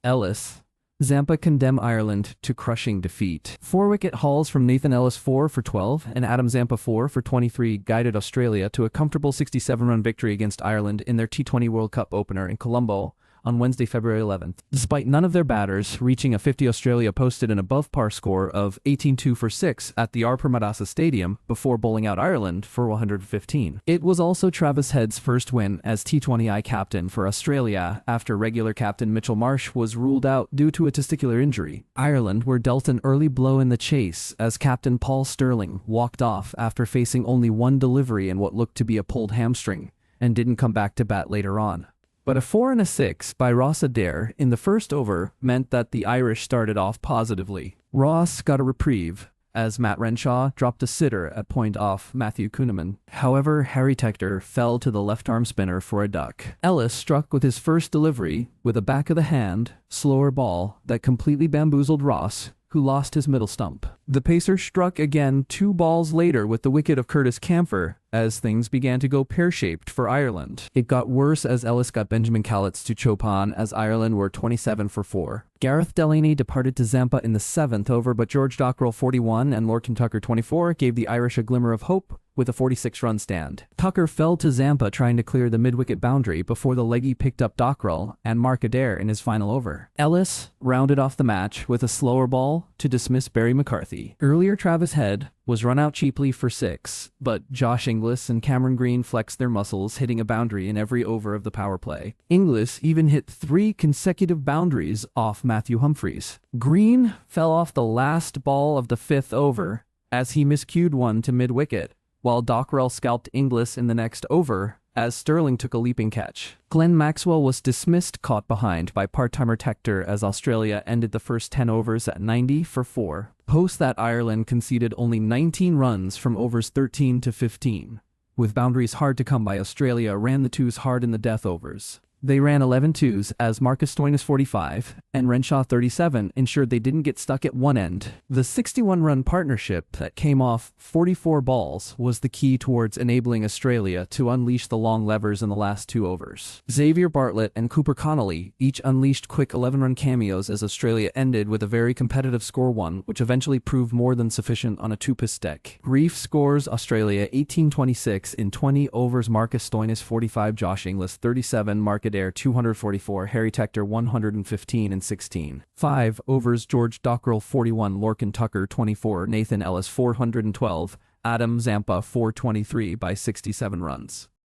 Ellis. Zampa condemn Ireland to crushing defeat. 4-wicket hauls from Nathan Ellis 4 for 12 and Adam Zampa 4 for 23 guided Australia to a comfortable 67-run victory against Ireland in their T20 World Cup opener in Colombo on Wednesday, February 11th. Despite none of their batters reaching a 50, Australia posted an above-par score of 18-2 for 6 at the Arpamadasa Stadium before bowling out Ireland for 115. It was also Travis Head's first win as T20I captain for Australia after regular captain Mitchell Marsh was ruled out due to a testicular injury. Ireland were dealt an early blow in the chase as captain Paul Stirling walked off after facing only one delivery in what looked to be a pulled hamstring and didn't come back to bat later on. But a 4 and a 6 by Ross Adair in the first over meant that the Irish started off positively. Ross got a reprieve as Matt Renshaw dropped a sitter at point off Matthew Kuhneman. However, Harry Tector fell to the left-arm spinner for a duck. Ellis struck with his first delivery with a back-of-the-hand, slower ball that completely bamboozled Ross, who lost his middle stump. The pacer struck again 2 balls later with the wicket of Curtis Camphor as things began to go pear-shaped for Ireland. It got worse as Ellis got Benjamin Callets to chop on as Ireland were 27 for 4. Gareth Delaney departed to Zampa in the 7th over, but George Dockrell 41 and Lorcan Tucker 24 gave the Irish a glimmer of hope with a 46-run stand. Tucker fell to Zampa trying to clear the mid-wicket boundary before the leggy picked up Dockrell and Mark Adair in his final over. Ellis rounded off the match with a slower ball to dismiss Barry McCarthy. Earlier, Travis Head was run out cheaply for 6, but Josh Inglis and Cameron Green flexed their muscles, hitting a boundary in every over of the power play. Inglis even hit 3 consecutive boundaries off Matthew Humphries. Green fell off the last ball of the 5th over as he miscued one to mid-wicket, while Dockrell scalped Inglis in the next over as Stirling took a leaping catch. Glenn Maxwell was dismissed caught behind by part-timer Tector as Australia ended the first 10 overs at 90 for 4. Post that, Ireland conceded only 19 runs from overs 13 to 15. With boundaries hard to come by, Australia ran the 2s hard in the death overs. They ran 11 2s as Marcus Stoinis 45 and Renshaw 37 ensured they didn't get stuck at one end. The 61-run partnership that came off 44 balls was the key towards enabling Australia to unleash the long levers in the last 2 overs. Xavier Bartlett and Cooper Connolly each unleashed quick 11-run cameos as Australia ended with a very competitive score 1, which eventually proved more than sufficient on a 2-piss deck. Reef scores Australia 18-26 in 20 overs. Marcus Stoinis 45, Josh Inglis 37, Mark Adair 244, Harry Tector 115 and 16. 5 overs, George Dockrell 41, Lorcan Tucker 24, Nathan Ellis 412, Adam Zampa 423 by 67 runs.